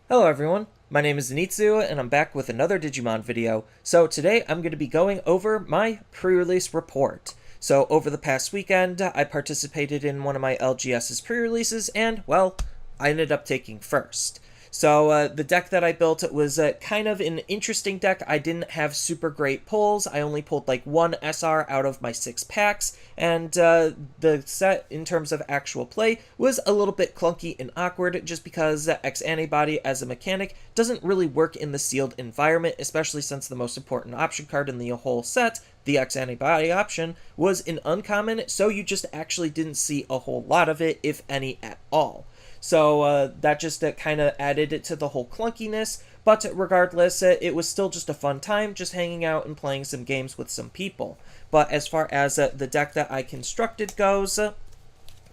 Hello everyone, my name is Zenitsu and I'm back with another Digimon video. So today I'm going to be going over my pre-release report. So over the past weekend, I participated in one of my LGS's pre-releases and, well, I ended up taking first. So the deck that I built was kind of an interesting deck. I didn't have super great pulls. I only pulled like one SR out of my 6 packs, and the set in terms of actual play was a little bit clunky and awkward just because X Antibody as a mechanic doesn't really work in the sealed environment, especially since the most important option card in the whole set, the X Antibody option, was an uncommon, so you just actually didn't see a whole lot of it, if any at all. So that just kind of added it to the whole clunkiness, but regardless, it was still just a fun time, just hanging out and playing some games with some people. But as far as the deck that I constructed goes,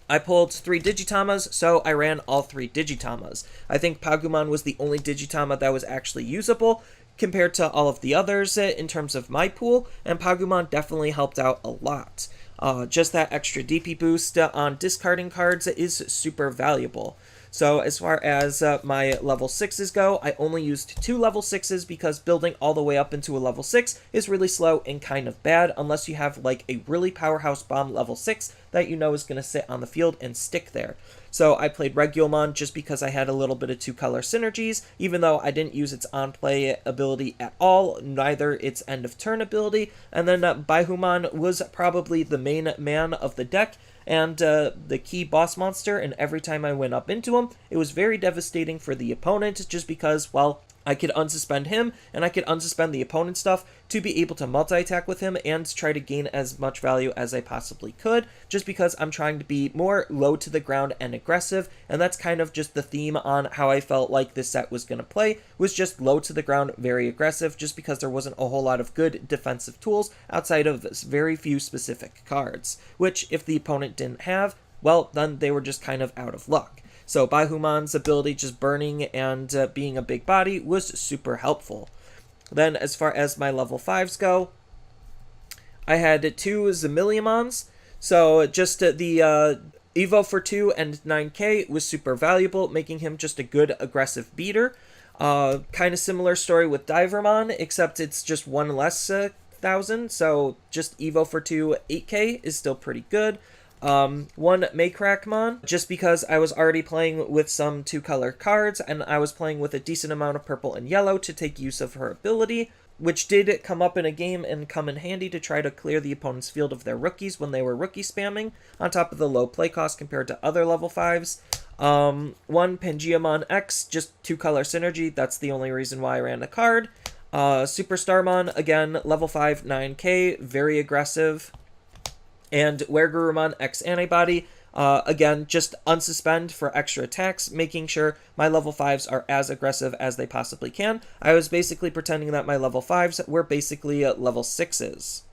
I pulled 3 Digitamas, so I ran all 3 Digitamas. I think Pagumon was the only Digitama that was actually usable compared to all of the others in terms of my pool, and Pagumon definitely helped out a lot. Just that extra DP boost on discarding cards is super valuable. So as far as my level 6s go, I only used 2 level 6s because building all the way up into a level 6 is really slow and kind of bad unless you have like a really powerhouse bomb level 6 that you know is going to sit on the field and stick there. So I played Regulamon just because I had a little bit of 2-color synergies, even though I didn't use its on-play ability at all, neither its end-of-turn ability, and then Baihumon was probably the main man of the deck, and the key boss monster, and every time I went up into him, it was very devastating for the opponent, just because, well, I could unsuspend him, and I could unsuspend the opponent's stuff to be able to multi-attack with him and try to gain as much value as I possibly could, just because I'm trying to be more low to the ground and aggressive, and that's kind of just the theme on how I felt like this set was going to play, was just low to the ground, very aggressive, just because there wasn't a whole lot of good defensive tools outside of very few specific cards, which if the opponent didn't have, well, then they were just kind of out of luck. So Baihumon's ability just burning and being a big body was super helpful. Then as far as my level 5s go, I had 2 Zamilliamons. So just the Evo for 2 and 9k was super valuable, making him just a good aggressive beater. Kind of similar story with Divermon, except it's just 1 less 1,000. So just Evo for 2, 8k is still pretty good. 1 Maycrackmon, just because I was already playing with some 2-color cards, and I was playing with a decent amount of purple and yellow to take use of her ability, which did come up in a game and come in handy to try to clear the opponent's field of their rookies when they were rookie spamming, on top of the low play cost compared to other level 5s. 1 Pangeamon X, just 2-color synergy, that's the only reason why I ran the card. Superstarmon, again, level 5, 9k, very aggressive. And Weregurumon X Antibody, again, just unsuspend for extra attacks, making sure my level 5s are as aggressive as they possibly can. I was basically pretending that my level 5s were basically level 6s.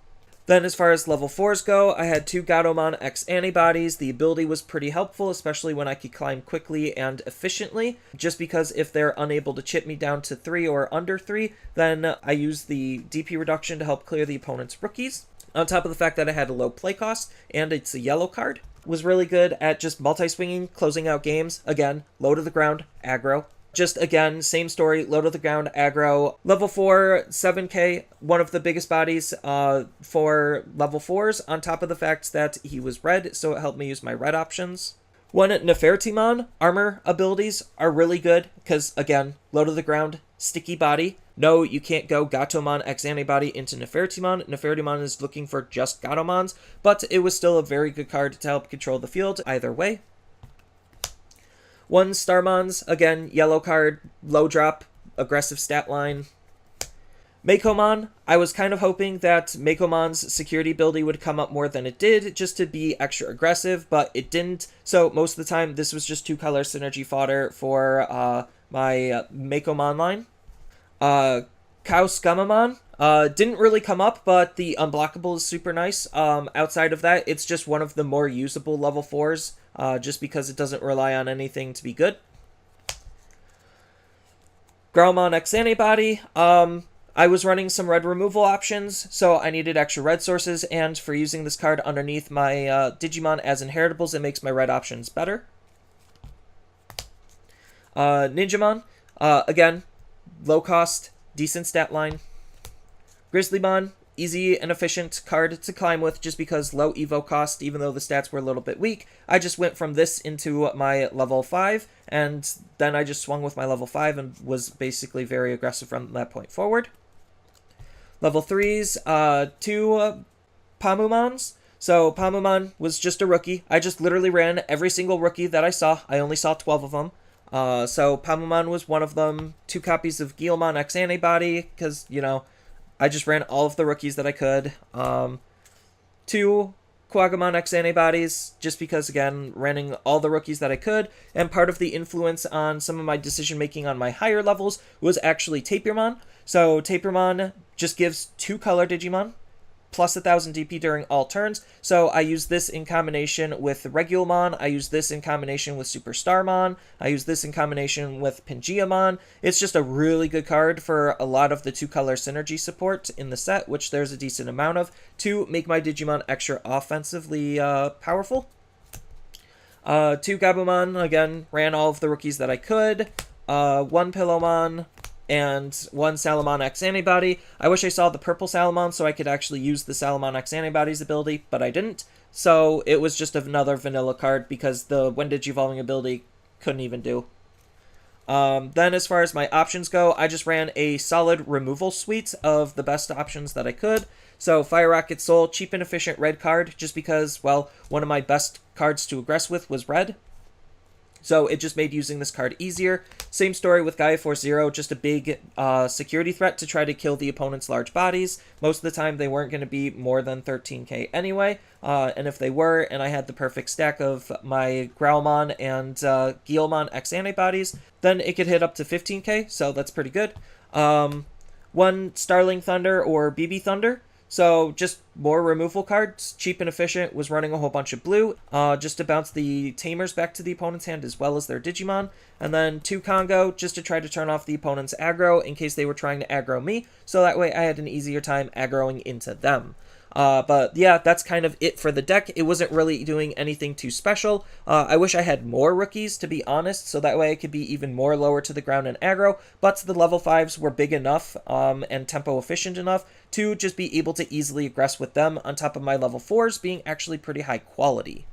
Then as far as level 4s go, I had 2 Gatomon X Antibodies. The ability was pretty helpful, especially when I could climb quickly and efficiently, just because if they're unable to chip me down to 3 or under 3, then I use the DP reduction to help clear the opponent's rookies. On top of the fact that I had a low play cost, and it's a yellow card, was really good at just multi-swinging, closing out games. Again, low to the ground, aggro. Just again, same story, low to the ground, aggro. Level 4, 7k, one of the biggest bodies for level 4s, on top of the fact that he was red, so it helped me use my red options. 1 Nefertimon, armor abilities are really good, because again, low to the ground, sticky body. No, you can't go Gatomon X Antibody into Nefertimon. Nefertimon is looking for just Gatomons, but it was still a very good card to help control the field either way. 1 Starmons, again, yellow card, low drop, aggressive stat line. Makomon, I was kind of hoping that Makomon's security ability would come up more than it did, just to be extra aggressive, but it didn't. So most of the time, this was just 2-color synergy fodder for my Makomon line. Kauskamamon didn't really come up, but the unblockable is super nice. Outside of that, it's just one of the more usable level 4s, just because it doesn't rely on anything to be good. Growlmon X Antibody, I was running some red removal options, so I needed extra red sources, and for using this card underneath my Digimon as inheritables, it makes my red options better. Ninjamon, Again, low cost, decent stat line. Grizzlymon, easy and efficient card to climb with just because low evo cost, even though the stats were a little bit weak. I just went from this into my level 5, and then I just swung with my level 5 and was basically very aggressive from that point forward. Level 3's, two Pamumons. So Pamumon was just a rookie. I just literally ran every single rookie that I saw. I only saw 12 of them. So Pamumon was one of them. 2 copies of Guilmon X Antibody, because, you know, I just ran all of the rookies that I could. 2 Quagamon X Antibodies, just because, again, running all the rookies that I could. And part of the influence on some of my decision making on my higher levels was actually Tapirmon. So Tapirmon just gives 2 color Digimon, plus 1000 DP during all turns. So I use this in combination with Regulamon. I use this in combination with Superstarmon. I use this in combination with Pangeamon. It's just a really good card for a lot of the 2-color synergy support in the set, which there's a decent amount of, to make my Digimon extra offensively powerful. 2 Gabumon, again, ran all of the rookies that I could. 1 Pillowmon, and 1 Salamon X Antibody. I wish I saw the purple Salamon so I could actually use the Salamon X Antibody's ability, but I didn't. So it was just another vanilla card because the When Digivolving ability couldn't even do. Then as far as my options go, I just ran a solid removal suite of the best options that I could. So Fire Rocket Soul, cheap and efficient red card, just because, well, one of my best cards to aggress with was red. So it just made using this card easier. Same story with Gaia Force Zero, just a big security threat to try to kill the opponent's large bodies. Most of the time they weren't going to be more than 13k anyway, and if they were, and I had the perfect stack of my Growlmon and Guilmon X Antibodies, then it could hit up to 15k, so that's pretty good. 1 Starling Thunder or BB Thunder. So just more removal cards, cheap and efficient, was running a whole bunch of blue, just to bounce the Tamers back to the opponent's hand as well as their Digimon. And then 2 Congo, just to try to turn off the opponent's aggro in case they were trying to aggro me, so that way I had an easier time aggroing into them. But yeah, that's kind of it for the deck. It wasn't really doing anything too special. I wish I had more rookies, to be honest, so that way I could be even more lower to the ground and aggro, but the level 5s were big enough and tempo efficient enough to just be able to easily aggress with them, on top of my level 4s being actually pretty high quality.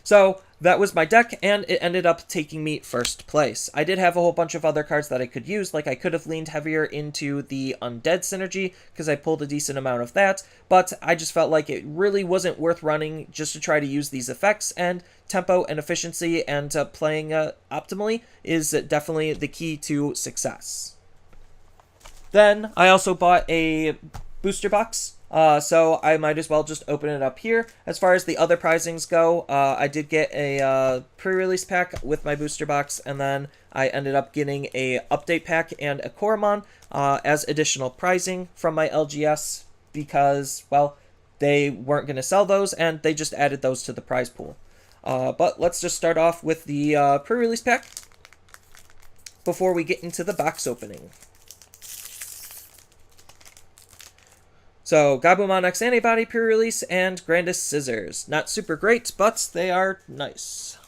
So that was my deck, and it ended up taking me first place. I did have a whole bunch of other cards that I could use, like I could have leaned heavier into the Undead synergy, because I pulled a decent amount of that, but I just felt like it really wasn't worth running just to try to use these effects, and tempo and efficiency and playing optimally is definitely the key to success. Then I also bought a booster box. So I might as well just open it up here. As far as the other prizings go, I did get a pre-release pack with my booster box, and then I ended up getting a update pack and a Koromon as additional prizing from my LGS because, well, they weren't going to sell those, and they just added those to the prize pool. But let's just start off with the pre-release pack before we get into the box opening. So, Gabumon X Antibody pre-release and Grandest Scissors. Not super great, but they are nice.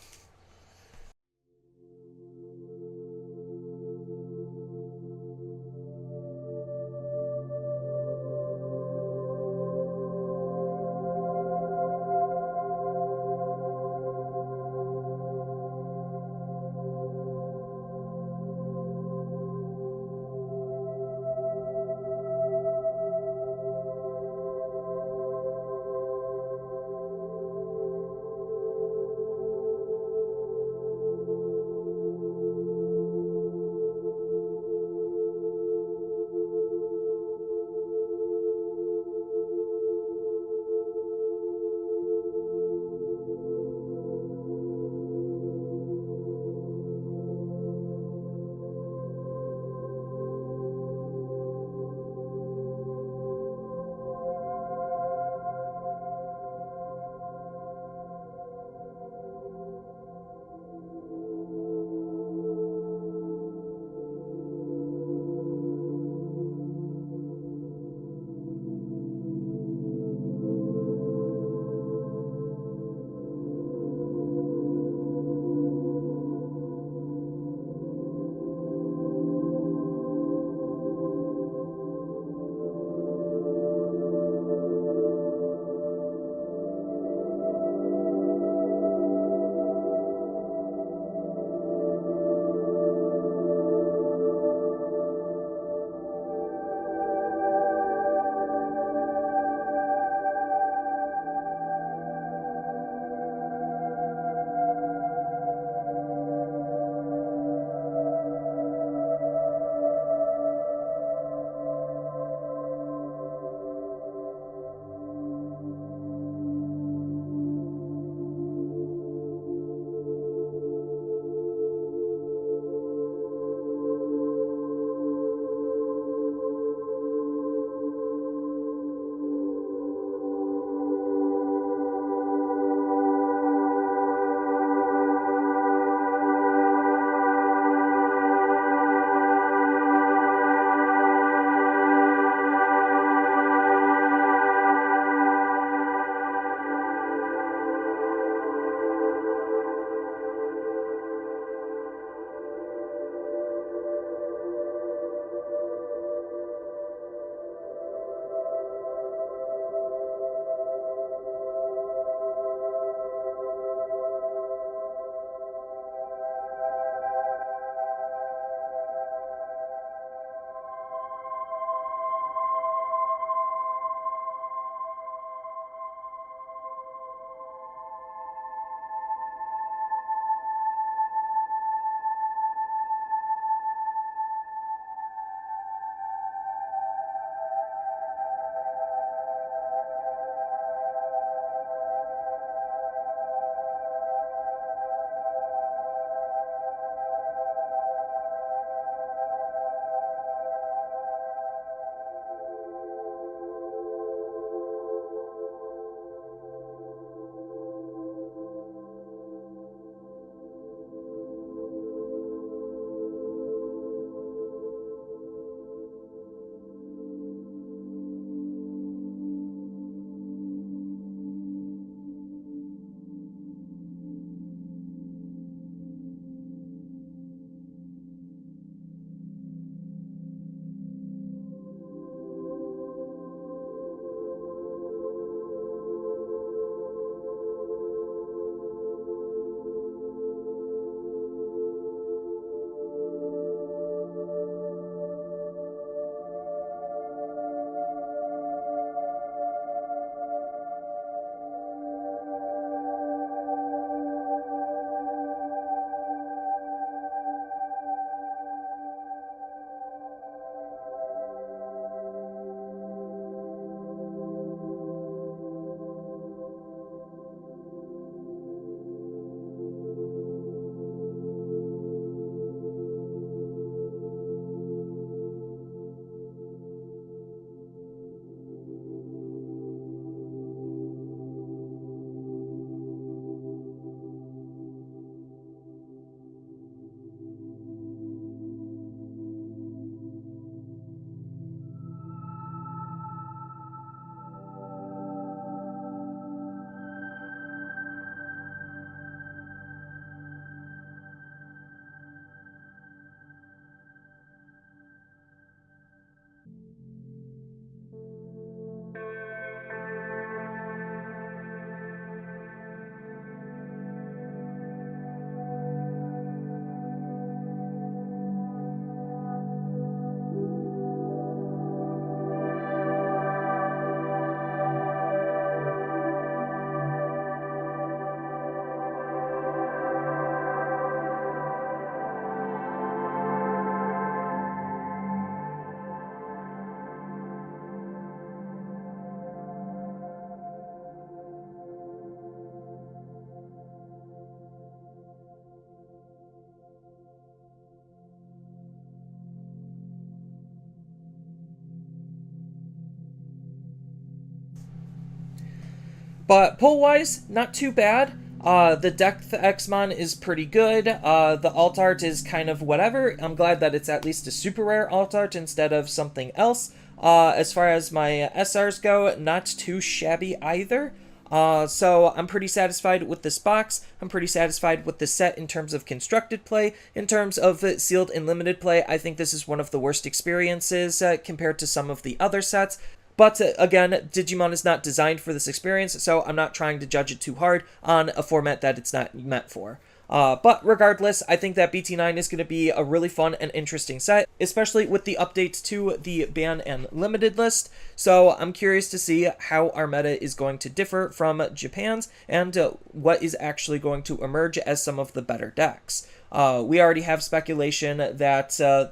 But pull-wise, not too bad. The Depth Xmon is pretty good. The alt art is kind of whatever. I'm glad that it's at least a super rare alt art instead of something else. As far as my SRs go, not too shabby either. So I'm pretty satisfied with this box. I'm pretty satisfied with the set in terms of constructed play. In terms of sealed and limited play, I think this is one of the worst experiences compared to some of the other sets. But again, Digimon is not designed for this experience, so I'm not trying to judge it too hard on a format that it's not meant for. But regardless, I think that BT9 is going to be a really fun and interesting set, especially with the updates to the ban and limited list. So I'm curious to see how our meta is going to differ from Japan's and what is actually going to emerge as some of the better decks. We already have speculation that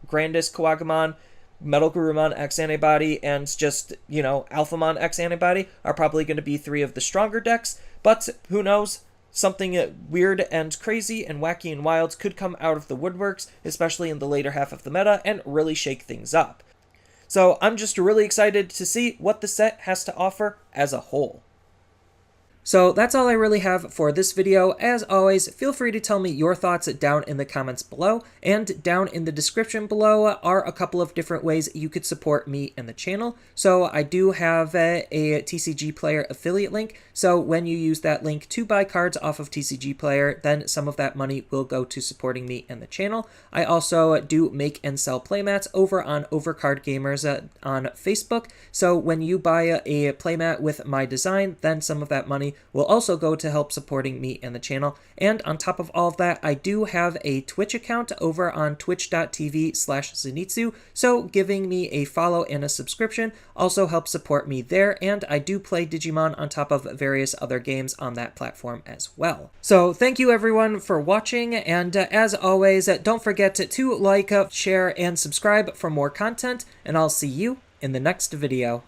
Grandest Kawagamon, Metal Gurumon X Antibody, and just, Alphamon X Antibody are probably going to be three of the stronger decks, but who knows? Something weird and crazy and wacky and wild could come out of the woodworks, especially in the later half of the meta, and really shake things up. So I'm just really excited to see what the set has to offer as a whole. So that's all I really have for this video. As always, feel free to tell me your thoughts down in the comments below, and down in the description below are a couple of different ways you could support me and the channel. So I do have a TCG Player affiliate link, so when you use that link to buy cards off of TCG Player, then some of that money will go to supporting me and the channel. I also do make and sell playmats over on Overcard Gamers on Facebook, so when you buy a playmat with my design, then some of that money will also go to help supporting me and the channel. And on top of all of that, I do have a Twitch account over on twitch.tv/Zenitsu, so giving me a follow and a subscription also helps support me there, and I do play Digimon on top of various other games on that platform as well. So thank you everyone for watching, and as always, don't forget to like, share, and subscribe for more content, and I'll see you in the next video.